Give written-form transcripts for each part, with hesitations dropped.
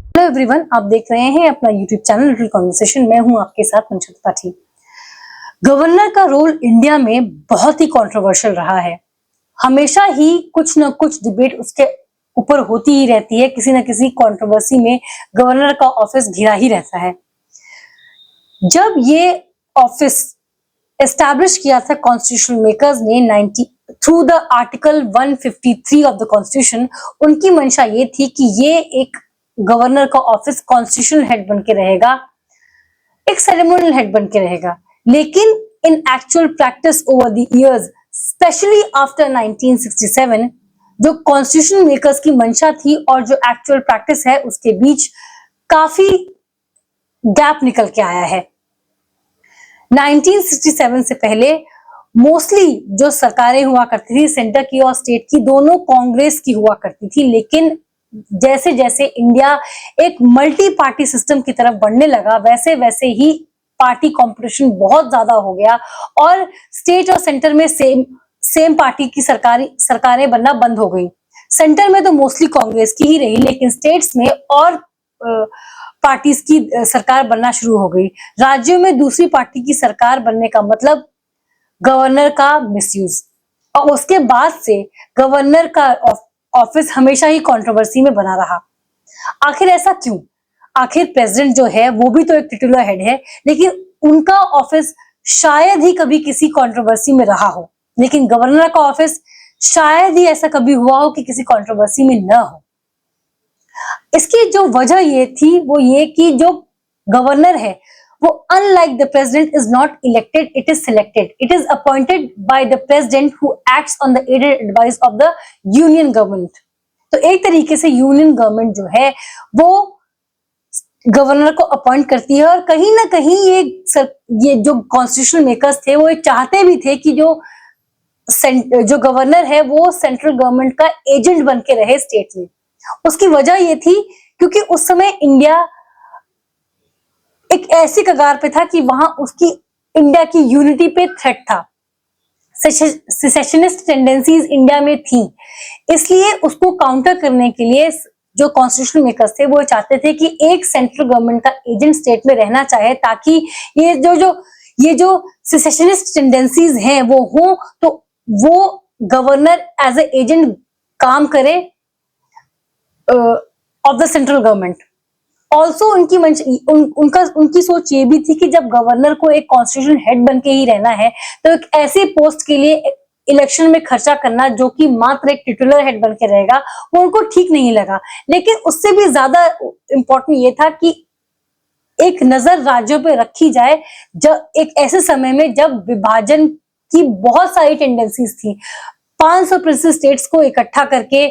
Hello everyone, आप देख रहे हैं अपना यूट्यूब चैनल लिटिल कॉन्वर्सेशन। मैं हूं आपके साथ मंशुत त्रिपाठी। गवर्नर का रोल इंडिया में बहुत ही कंट्रोवर्शियल रहा है। हमेशा ही कुछ न कुछ डिबेट उसके ऊपर होती ही रहती है। किसी न किसी कंट्रोवर्सी में गवर्नर का ऑफिस घिरा ही रहता है। जब ये ऑफिस एस्टैब्लिश किया था कॉन्स्टिट्यूशन मेकर्स ने 90 through the article 153 of the constitution, उनकी मंशा ये थी कि ये एक गवर्नर का ऑफिस कॉन्स्टिट्यूशनल हेड बन के रहेगा, एक सेरेमोनियल हेड बन के रहेगा। लेकिन इन actual practice over the years, specially after 1967, जो कॉन्स्टिट्यूशन मेकर्स की मंशा थी और जो एक्चुअल प्रैक्टिस है उसके बीच काफी गैप निकल के आया है। 1967 से पहले मोस्टली जो सरकारें हुआ करती थी, सेंटर की और स्टेट की, दोनों कांग्रेस की हुआ करती थी। लेकिन जैसे जैसे इंडिया एक मल्टी पार्टी सिस्टम की तरफ बढ़ने लगा, वैसे वैसे ही पार्टी कंपटीशन बहुत ज्यादा हो गया और स्टेट और सेंटर में सेम पार्टी की सरकारें बनना बंद हो गई। सेंटर में तो मोस्टली कांग्रेस की ही रही, लेकिन स्टेट्स में और पार्टीज की सरकार बनना शुरू हो गई। राज्यों में दूसरी पार्टी की सरकार बनने का मतलब गवर्नर का मिसयूज, और उसके बाद से गवर्नर का ऑफिस हमेशा ही कंट्रोवर्सी में बना रहा। आखिर ऐसा क्यों? आखिर प्रेसिडेंट जो है वो भी तो एक टिटुलर हेड है, लेकिन उनका ऑफिस शायद ही कभी किसी कंट्रोवर्सी में रहा हो, लेकिन गवर्नर का ऑफिस शायद ही ऐसा कभी हुआ हो कि किसी कंट्रोवर्सी में न हो। इसकी जो वजह ये थी वो ये कि जो गवर्नर है वो unlike the president is not elected, it is selected. It is appointed by the president who acts on the aided advice of the union government. तो एक तरीके से यूनियन गवर्नमेंट जो है वो गवर्नर को अपॉइंट करती है, और कहीं ना कहीं ये जो कॉन्स्टिट्यूशनल मेकर्स थे वो चाहते भी थे कि जो गवर्नर है वो सेंट्रल गवर्नमेंट का एजेंट बन के रहे स्टेट में। उसकी वजह ये थी क्योंकि उस समय इंडिया एक ऐसी कगार पे था कि वहां उसकी इंडिया की यूनिटी पे थ्रेट था। सेसेशनिस्ट टेंडेंसीज इंडिया में थी, इसलिए उसको काउंटर करने के लिए जो कॉन्स्टिट्यूशनल मेकर्स थे वो चाहते थे कि एक सेंट्रल गवर्नमेंट का एजेंट स्टेट में रहना चाहे, ताकि ये जो सेसेशनिस्ट टेंडेंसीज हैं वो हो तो वो गवर्नर एज ए एजेंट काम करे of the central government. Also उनकी सोच ये भी थी कि जब गवर्नर को एक कॉन्स्टिट्यूशन हेड बन के ही रहना है तो एक ऐसे पोस्ट के लिए इलेक्शन में खर्चा करना जो कि मात्र एक टिटुलर हेड बन के रहेगा, वो उनको ठीक नहीं लगा। लेकिन उससे भी ज्यादा इंपॉर्टेंट ये था कि एक नजर राज्यों पे रखी जाए, जब एक ऐसे समय में जब विभाजन की बहुत सारी टेंडेंसीज थी। 500 स्टेट्स को इकट्ठा करके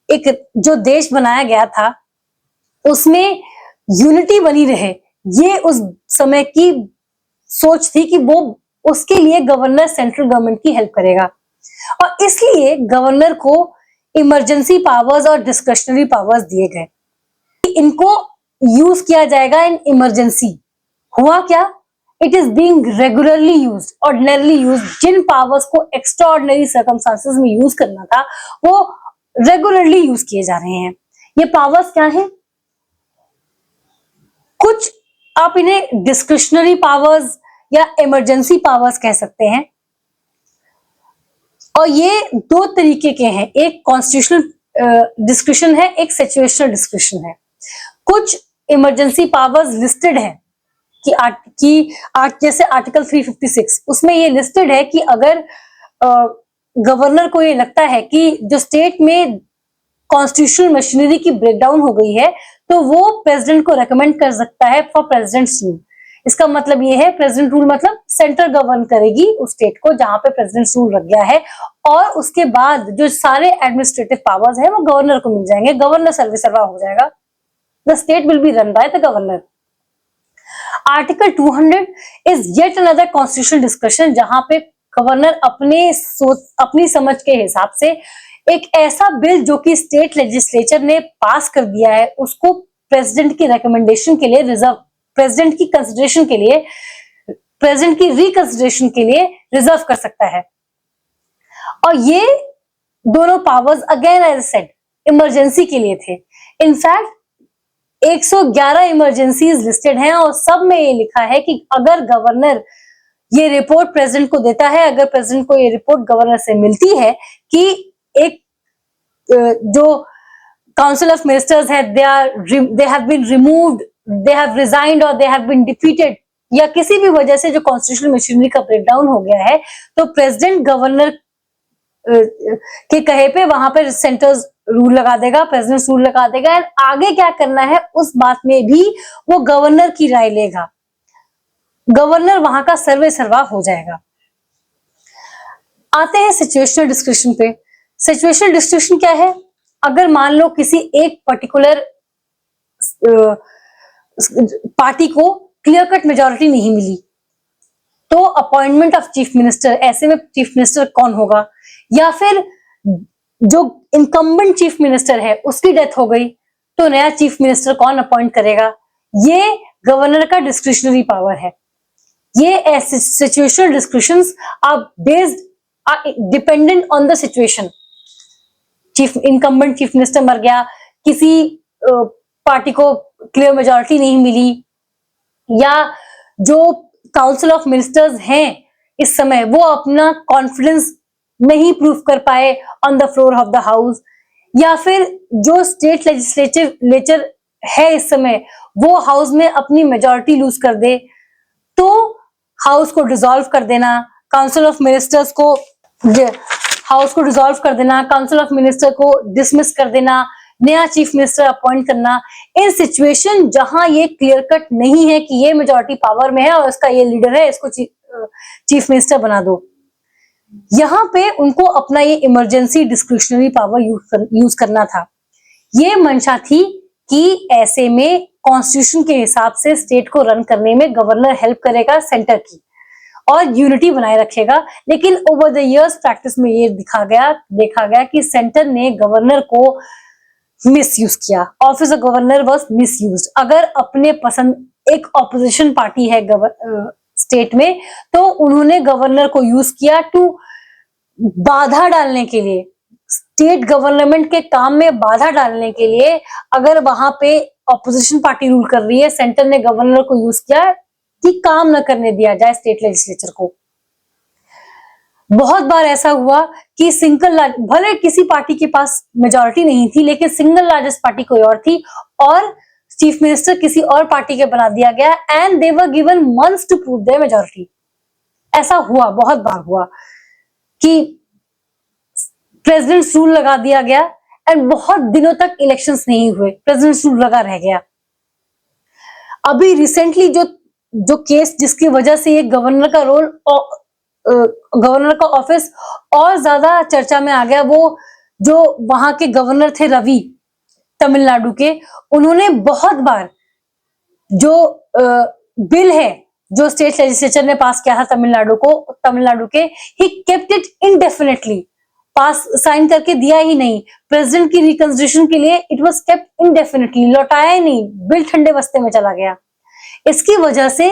एक जो देश बनाया गया था उसमें यूनिटी बनी रहे, ये उस समय की सोच थी कि वो उसके लिए गवर्नर सेंट्रल गवर्नमेंट की हेल्प करेगा, और इसलिए गवर्नर को इमरजेंसी पावर्स और डिस्क्रिशनरी पावर्स दिए गए। इनको यूज किया जाएगा इन इमरजेंसी। हुआ क्या? It is being regularly used, ordinarily used. जिन पावर्स को एक्स्ट्रा ऑर्डिनरी सर्कमस्टांसेस में यूज करना था वो रेगुलरली यूज किए जा रहे हैं। ये पावर्स क्या है? कुछ आप इन्हें डिस्क्रिशनरी पावर्स या इमरजेंसी पावर्स कह सकते हैं, और ये दो तरीके के हैं। एक कॉन्स्टिट्यूशनल डिस्क्रिशन है, एक सिचुएशनल डिस्क्रिशन है। कुछ इमरजेंसी पावर्स लिस्टेड है जैसे आर्टिकल 356, उसमें ये लिस्टेड है कि अगर गवर्नर को ये लगता है कि जो स्टेट में कॉन्स्टिट्यूशनल मशीनरी की ब्रेकडाउन हो गई है तो वो प्रेसिडेंट को रेकमेंड कर सकता है फॉर प्रेसिडेंट्स रूल। इसका मतलब ये है, प्रेसिडेंट रूल मतलब सेंटर गवर्न करेगी उस स्टेट को जहां पे प्रेसिडेंट रूल लग गया है, और उसके बाद जो सारे एडमिनिस्ट्रेटिव पावर्स है वो गवर्नर को मिल जाएंगे। गवर्नर सर्वा हो जाएगा। The state will be run by the governor. Article 200 is yet another constitutional discussion, जहां पे गवर्नर अपनी समझ के हिसाब से एक ऐसा बिल जो कि स्टेट लेजिस्लेचर ने पास कर दिया है उसको प्रेसिडेंट की रिकमेंडेशन के लिए प्रेसिडेंट की कंसिडरेशन के लिए, प्रेसिडेंट की रिकंसिडरेशन के लिए रिजर्व कर सकता है। और ये दोनों powers again as said emergency के लिए थे। इनफैक्ट 111 इमरजेंसीज लिस्टेड हैं और सब में ये लिखा है कि अगर गवर्नर ये रिपोर्ट प्रेसिडेंट को देता है, अगर प्रेसिडेंट को ये रिपोर्ट गवर्नर से मिलती है कि एक जो काउंसिल ऑफ मिनिस्टर्स है they have been removed, they have resigned और दे हैव बीन डिफीटेड, या किसी भी वजह से जो कॉन्स्टिट्यूशनल मशीनरी का ब्रेकडाउन हो गया है, तो प्रेसिडेंट गवर्नर के कहे पे वहां पर सेंटर रूल लगा देगा, प्रेसिडेंट रूल लगा देगा। एंड आगे क्या करना है उस बात में भी वो गवर्नर की राय लेगा, गवर्नर वहां का सर्वे सर्वा हो जाएगा। आते हैं सिचुएशनल डिस्क्रिप्शन पे। सिचुएशनल डिस्क्रिप्शन क्या है? अगर मान लो किसी एक पर्टिकुलर पार्टी को क्लियर कट मेजॉरिटी नहीं मिली, तो अपॉइंटमेंट ऑफ चीफ मिनिस्टर, ऐसे में चीफ मिनिस्टर कौन होगा? या फिर जो इनकम्बेंट चीफ मिनिस्टर है उसकी डेथ हो गई, तो नया चीफ मिनिस्टर कौन अपॉइंट करेगा? ये गवर्नर का डिस्क्रिशनरी पावर है। ये situational descriptions are dependent on the situation. Incumbent chief minister मर गया, किसी पार्टी को क्लियर मेजॉरिटी नहीं मिली, या जो काउंसिल ऑफ मिनिस्टर्स हैं इस समय वो अपना कॉन्फिडेंस नहीं प्रूव कर पाए on the floor of the house, या फिर जो स्टेट लेजिस्लेचर है इस समय वो हाउस में अपनी मेजॉरिटी लूज कर दे, तो हाउस को डिसॉल्व कर देना, काउंसिल ऑफ मिनिस्टर्स को हाउस को डिसॉल्व कर देना, काउंसिल ऑफ मिनिस्टर को डिसमिस कर देना, नया चीफ मिनिस्टर अपॉइंट करना। इन सिचुएशन जहां ये क्लियर कट नहीं है कि ये मेजॉरिटी पावर में है और इसका ये लीडर है, इसको चीफ मिनिस्टर बना दो, यहां पे उनको अपना ये इमरजेंसी डिस्क्रिशनरी पावर यूज करना था। ये मंशा थी कि ऐसे में कॉन्स्टिट्यूशन के हिसाब से स्टेट को रन करने में गवर्नर हेल्प करेगा सेंटर की और यूनिटी बनाए रखेगा। लेकिन ओवर द इयर्स प्रैक्टिस में ये देखा गया कि सेंटर ने गवर्नर को मिसयूज किया। Office of governor was misused. अगर अपने पसंद एक ऑपोजिशन पार्टी है स्टेट में, तो उन्होंने गवर्नर को यूज किया टू बाधा डालने के लिए, स्टेट गवर्नमेंट के काम में बाधा डालने के लिए। अगर वहां पे ऑपोजिशन पार्टी रूल कर रही है, सेंटर ने गवर्नर को यूज किया कि काम न करने दिया जाए स्टेट लेजिस्लेचर को। बहुत बार ऐसा हुआ कि भले किसी पार्टी के पास मेजॉरिटी नहीं थी, लेकिन सिंगल लार्जेस्ट पार्टी कोई और थी और चीफ मिनिस्टर किसी और पार्टी के बना दिया गया, and they were given months to prove their majority. ऐसा हुआ, बहुत बार हुआ कि प्रेसिडेंट रूल लगा दिया गया एंड बहुत दिनों तक इलेक्शंस नहीं हुए, प्रेसिडेंट रूल लगा रह गया। अभी रिसेंटली जो केस जिसकी वजह से ये गवर्नर का रोल, गवर्नर का ऑफिस और ज्यादा चर्चा में आ गया, वो जो वहां के गवर्नर थे रवि तमिलनाडु के, उन्होंने बहुत बार जो बिल है जो स्टेट लेजिस्लेचर ने पास किया था तमिलनाडु के, he kept it indefinitely, pass sign करके दिया ही नहीं। प्रेसिडेंट की रिकंसिडरेशन के लिए इट वाज केप्ट इनडेफिनेटली, लौटाया ही नहीं, बिल ठंडे बस्ते में चला गया। इसकी वजह से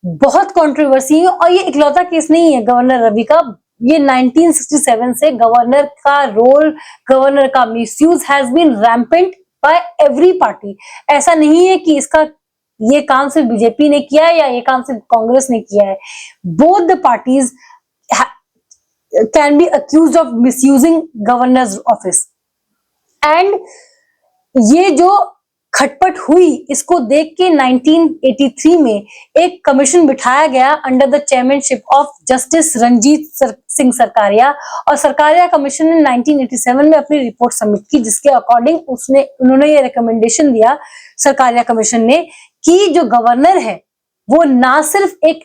बहुत कंट्रोवर्सी है और ये इकलौता केस नहीं है गवर्नर रवि का। ये 1967 से गवर्नर का रोल, गवर्नर का misuse has been rampant by every party. ऐसा नहीं है कि ये काम सिर्फ बीजेपी ने किया है या ये काम सिर्फ कांग्रेस ने किया है। Both the parties can be accused of misusing governors office. And ये जो खटपट हुई, इसको देख के 1983 में एक कमीशन बिठाया गया under the chairmanship of justice Ranjit Singh Sarkaria, और सरकारिया कमीशन ने 1987 में अपनी रिपोर्ट सबमिट की, जिसके अकॉर्डिंग उन्होंने ये रिकमेंडेशन दिया सरकारिया कमीशन ने कि जो गवर्नर है वो ना सिर्फ एक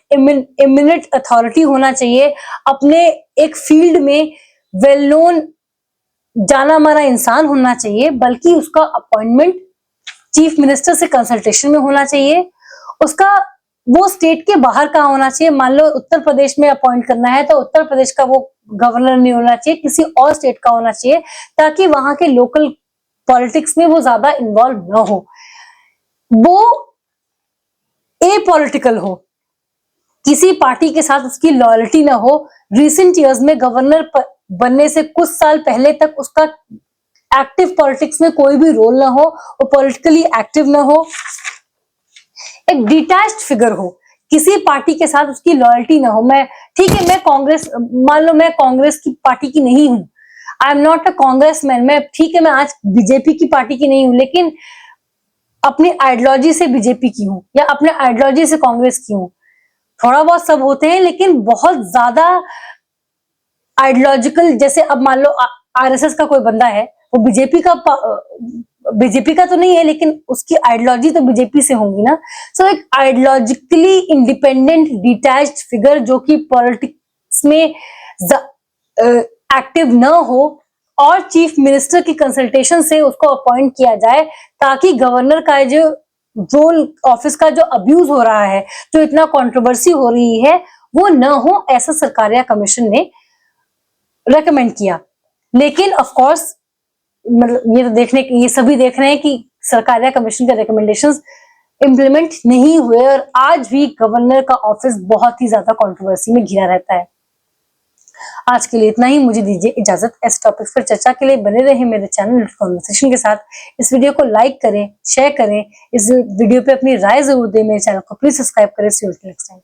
इमिनेंट अथॉरिटी होना चाहिए, अपने एक फील्ड में वेल नोन जाना माना इंसान होना चाहिए, बल्कि उसका अपॉइंटमेंट चीफ मिनिस्टर से कंसल्टेशन में होना चाहिए। उसका वो स्टेट के बाहर का होना चाहिए। मान लो उत्तर प्रदेश में अपॉइंट करना है तो उत्तर प्रदेश का वो गवर्नर नहीं होना चाहिए, किसी और स्टेट का होना चाहिए, ताकि वहां के लोकल पॉलिटिक्स में वो ज्यादा इन्वॉल्व ना हो, वो एपॉलिटिकल हो, किसी पार्टी के साथ उसकी लॉयल्टी ना हो। रिसेंट ईयर्स में गवर्नर बनने से कुछ साल पहले तक उसका एक्टिव पॉलिटिक्स में कोई भी रोल ना हो, वो पॉलिटिकली एक्टिव ना हो, एक डिटैच्ड फिगर हो, किसी पार्टी के साथ उसकी लॉयल्टी ना हो। मैं ठीक है, मैं कांग्रेस, मान लो मैं कांग्रेस की पार्टी की नहीं हूं, I am not a congressman, मैं ठीक है, मैं आज बीजेपी की पार्टी की नहीं हूं, लेकिन अपनी आइडियोलॉजी से बीजेपी की हूं या अपने आइडियोलॉजी से कांग्रेस की हूं। थोड़ा बहुत सब होते हैं, लेकिन बहुत ज्यादा आइडियोलॉजिकल, जैसे अब मान लो आरएसएस का कोई बंदा है, वो बीजेपी का तो नहीं है, लेकिन उसकी आइडियोलॉजी तो बीजेपी से होंगी ना। सो एक आइडियोलॉजिकली इंडिपेंडेंट डिटैच्ड फिगर जो कि पॉलिटिक्स में एक्टिव न हो और चीफ मिनिस्टर की कंसल्टेशन से उसको अपॉइंट किया जाए, ताकि गवर्नर का जो रोल, ऑफिस का जो अब्यूज हो रहा है, जो इतना कंट्रोवर्सी हो रही है, वो न हो, ऐसा सरकारिया कमीशन ने रेकमेंड किया। लेकिन ऑफ कोर्स मतलब ये सभी देख रहे हैं कि सरकारिया कमीशन के रिकमेंडेशंस इंप्लीमेंट नहीं हुए और आज भी गवर्नर का ऑफिस बहुत ही ज्यादा कंट्रोवर्सी में घिरा रहता है। आज के लिए इतना ही, मुझे दीजिए इजाजत। इस टॉपिक पर चर्चा के लिए बने रहे मेरे चैनल कॉन्वर्सेशन के साथ। इस वीडियो को लाइक करें, शेयर करें, इस वीडियो पे अपनी राय जरूर दें, मेरे चैनल को प्लीज सब्सक्राइब करें। सी यू नेक्स्ट टाइम।